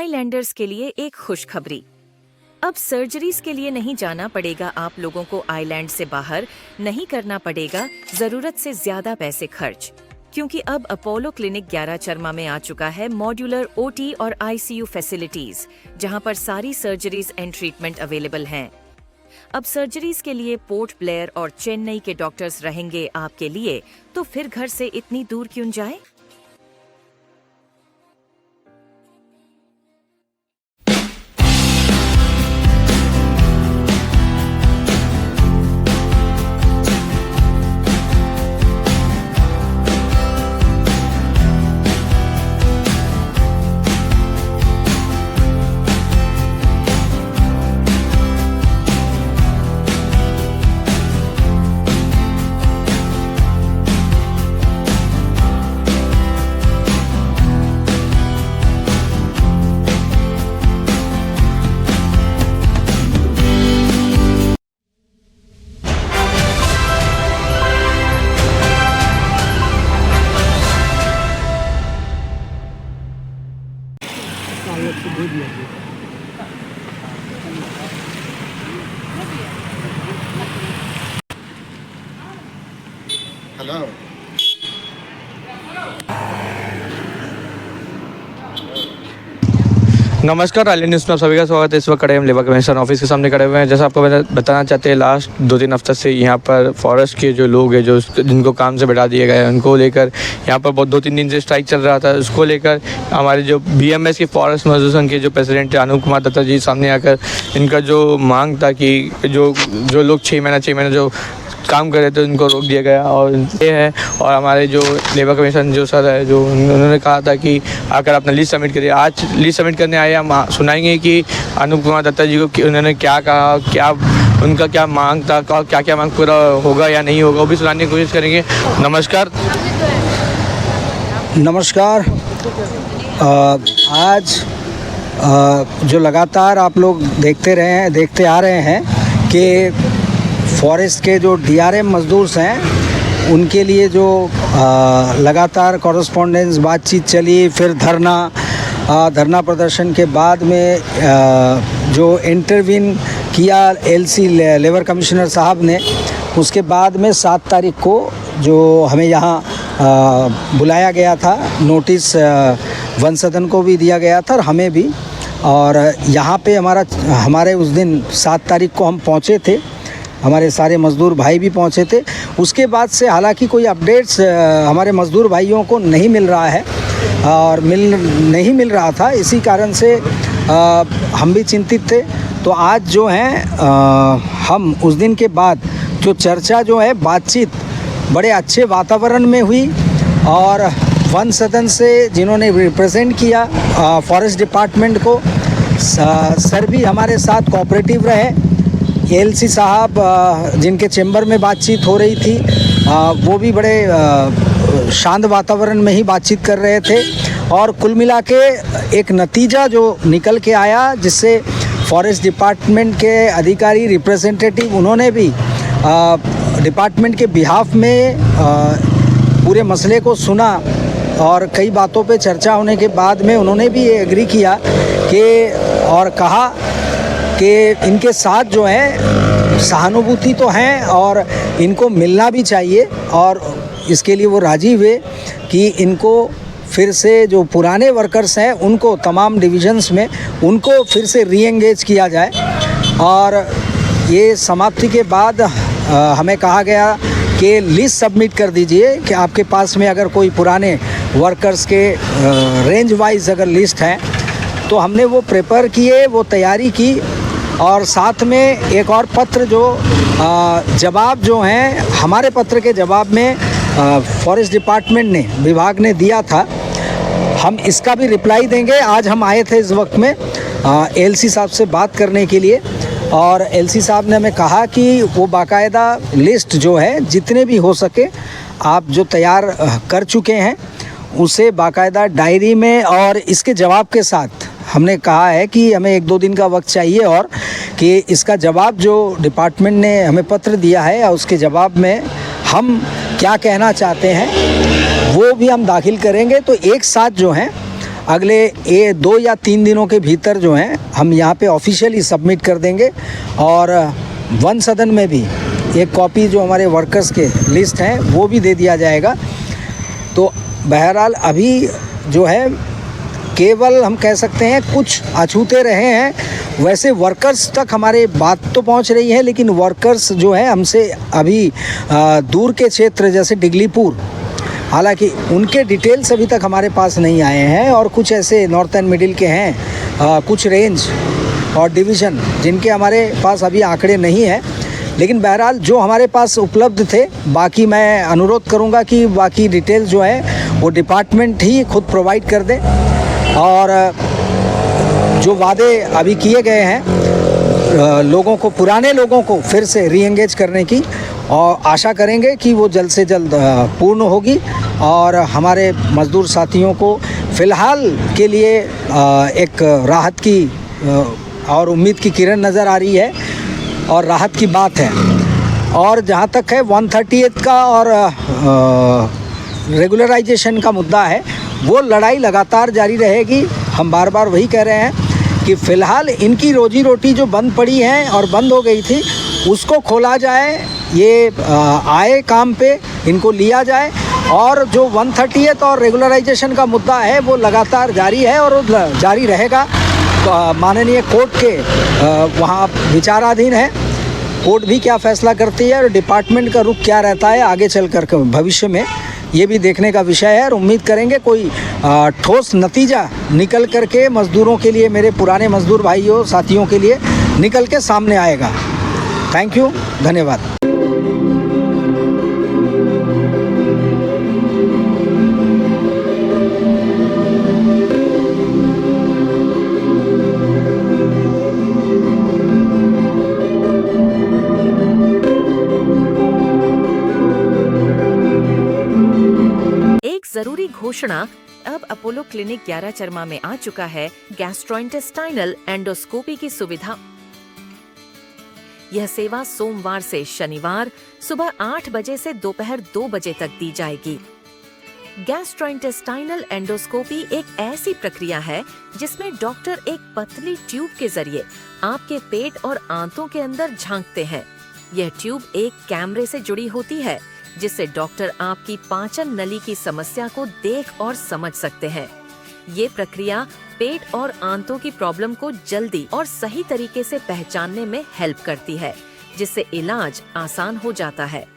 आईलैंडर्स के लिए एक खुशखबरी। अब सर्जरीज के लिए नहीं जाना पड़ेगा आप लोगों को, आइलैंड से बाहर नहीं करना पड़ेगा जरूरत से ज्यादा पैसे खर्च, क्योंकि अब अपोलो क्लिनिक 11 चरमा में आ चुका है मॉड्यूलर ओटी और आईसीयू फैसिलिटीज, जहां पर सारी सर्जरीज एंड ट्रीटमेंट अवेलेबल हैं। अब सर्जरीज के लिए पोर्ट ब्लेयर और चेन्नई के डॉक्टर्स रहेंगे आपके लिए, तो फिर घर से इतनी दूर क्यों जाए। हेलो, नमस्कार, आइलैंड न्यूज़ में आप सभी का स्वागत है। इस वक्त खड़े हम लेबर कमीशन ऑफिस के सामने खड़े हुए हैं। जैसा आपको बताना चाहते हैं, लास्ट 2-3 हफ्ते से यहाँ पर फॉरेस्ट के जो लोग हैं, जो जिनको काम से बैठा दिए गए हैं, उनको लेकर यहाँ पर बहुत 2-3 दिन से स्ट्राइक चल रहा था। उसको लेकर हमारे जो BMS के फॉरेस्ट मजदूर संघ के जो प्रेसिडेंट है अनूप कुमार दत्ता जी सामने आकर इनका जो मांग था कि जो लोग 6 महीना जो काम कर रहे थे उनको रोक दिया गया, और ये है। और हमारे जो लेबर कमीशन जो सर है, जो उन्होंने कहा था कि आकर अपना लिस्ट सबमिट करिए। आज लिस्ट सबमिट करने आए, हम सुनाएंगे कि अनूप कुमार दत्ता जी को उन्होंने क्या कहा, क्या उनका क्या मांग था, क्या मांग पूरा होगा या नहीं होगा, वो भी सुनाने की कोशिश करेंगे। नमस्कार। आज जो लगातार आप लोग देखते आ रहे हैं कि फॉरेस्ट के जो DRM मजदूर हैं, उनके लिए जो लगातार कॉरेस्पॉन्डेंस बातचीत चली, फिर धरना प्रदर्शन के बाद में जो इंटरवीन किया LC लेबर कमिश्नर साहब ने, उसके बाद में 7 तारीख को जो हमें यहाँ बुलाया गया था, नोटिस वन सदन को भी दिया गया था और हमें भी। और यहाँ पे हमारे उस दिन 7 तारीख को हम पहुँचे थे, हमारे सारे मज़दूर भाई भी पहुंचे थे। उसके बाद से हालांकि कोई अपडेट्स हमारे मज़दूर भाइयों को नहीं मिल रहा है और नहीं मिल रहा था, इसी कारण से हम भी चिंतित थे। तो आज जो है हम उस दिन के बाद जो चर्चा जो है, बातचीत बड़े अच्छे वातावरण में हुई, और वन सदन से जिन्होंने रिप्रेजेंट किया फॉरेस्ट डिपार्टमेंट को, सर भी हमारे साथ कोऑपरेटिव रहे। LC साहब जिनके चैम्बर में बातचीत हो रही थी, वो भी बड़े शांत वातावरण में ही बातचीत कर रहे थे, और कुल मिला के एक नतीजा जो निकल के आया, जिससे फॉरेस्ट डिपार्टमेंट के अधिकारी रिप्रेजेंटेटिव, उन्होंने भी डिपार्टमेंट के बिहाफ में पूरे मसले को सुना, और कई बातों पे चर्चा होने के बाद में उन्होंने भी ये एग्री किया कि, और कहा कि इनके साथ जो है सहानुभूति तो है और इनको मिलना भी चाहिए, और इसके लिए वो राजी हुए कि इनको फिर से जो पुराने वर्कर्स हैं उनको तमाम डिविजन्स में उनको फिर से रीएंगेज किया जाए। और ये समाप्ति के बाद हमें कहा गया कि लिस्ट सबमिट कर दीजिए कि आपके पास में अगर कोई पुराने वर्कर्स के रेंज वाइज अगर लिस्ट है, तो हमने वो प्रिपेयर किए, वो तैयारी की, और साथ में एक और पत्र जो जवाब जो हैं, हमारे पत्र के जवाब में फॉरेस्ट डिपार्टमेंट ने, विभाग ने दिया था, हम इसका भी रिप्लाई देंगे। आज हम आए थे इस वक्त में LC साहब से बात करने के लिए, और LC साहब ने हमें कहा कि वो बाकायदा लिस्ट जो है, जितने भी हो सके आप जो तैयार कर चुके हैं, उसे बाकायदा डायरी में, और इसके जवाब के साथ हमने कहा है कि हमें 1-2 दिन का वक्त चाहिए, और कि इसका जवाब जो डिपार्टमेंट ने हमें पत्र दिया है, और उसके जवाब में हम क्या कहना चाहते हैं वो भी हम दाखिल करेंगे। तो एक साथ जो है अगले 2 या 3 दिनों के भीतर जो हैं हम यहाँ पे ऑफिशियली सबमिट कर देंगे। और वन सदन में भी एक कॉपी जो हमारे वर्कर्स के लिस्ट हैं वो भी दे दिया जाएगा। तो बहरहाल अभी जो है केवल हम कह सकते हैं कुछ अछूते रहे हैं, वैसे वर्कर्स तक हमारे बात तो पहुंच रही है, लेकिन वर्कर्स जो है हमसे अभी दूर के क्षेत्र जैसे डिगलीपुर, हालांकि उनके डिटेल्स अभी तक हमारे पास नहीं आए हैं, और कुछ ऐसे नॉर्थ एंड मिडिल के हैं कुछ रेंज और डिवीज़न जिनके हमारे पास अभी आंकड़े नहीं हैं। लेकिन बहरहाल जो हमारे पास उपलब्ध थे, बाकी मैं अनुरोध करूंगा कि बाकी डिटेल्स जो है वो डिपार्टमेंट ही खुद प्रोवाइड कर दे। और जो वादे अभी किए गए हैं लोगों को, पुराने लोगों को फिर से रीएंगेज करने की, और आशा करेंगे कि वो जल्द से जल्द पूर्ण होगी। और हमारे मज़दूर साथियों को फ़िलहाल के लिए एक राहत की और उम्मीद की किरण नज़र आ रही है, और राहत की बात है। और जहाँ तक है 138 का और रेगुलराइजेशन का मुद्दा है, वो लड़ाई लगातार जारी रहेगी। हम बार बार वही कह रहे हैं कि फ़िलहाल इनकी रोजी रोटी जो बंद पड़ी है और बंद हो गई थी, उसको खोला जाए, ये आए काम पे इनको लिया जाए। और जो 138 और रेगुलराइजेशन का मुद्दा है वो लगातार जारी है और जारी रहेगा। तो माननीय कोर्ट के वहाँ विचाराधीन है, कोर्ट भी क्या फ़ैसला करती है और डिपार्टमेंट का रुख क्या रहता है आगे चल कर भविष्य में, ये भी देखने का विषय है। और उम्मीद करेंगे कोई ठोस नतीजा निकल कर के मज़दूरों के लिए, मेरे पुराने मज़दूर भाइयों साथियों के लिए निकल के सामने आएगा। थैंक यू, धन्यवाद। जरूरी घोषणा, अब अपोलो क्लिनिक 11 चरमा में आ चुका है गैस्ट्रोइंटेस्टाइनल एंडोस्कोपी की सुविधा। यह सेवा सोमवार से शनिवार सुबह 8 बजे से दोपहर 2 बजे तक दी जाएगी। गैस्ट्रोइंटेस्टाइनल एंडोस्कोपी एक ऐसी प्रक्रिया है जिसमें डॉक्टर एक पतली ट्यूब के जरिए आपके पेट और आंतों के अंदर झांकते हैं। यह ट्यूब एक कैमरे से जुड़ी होती है जिससे डॉक्टर आपकी पाचन नली की समस्या को देख और समझ सकते हैं। ये प्रक्रिया पेट और आंतों की प्रॉब्लम को जल्दी और सही तरीके से पहचानने में हेल्प करती है, जिससे इलाज आसान हो जाता है।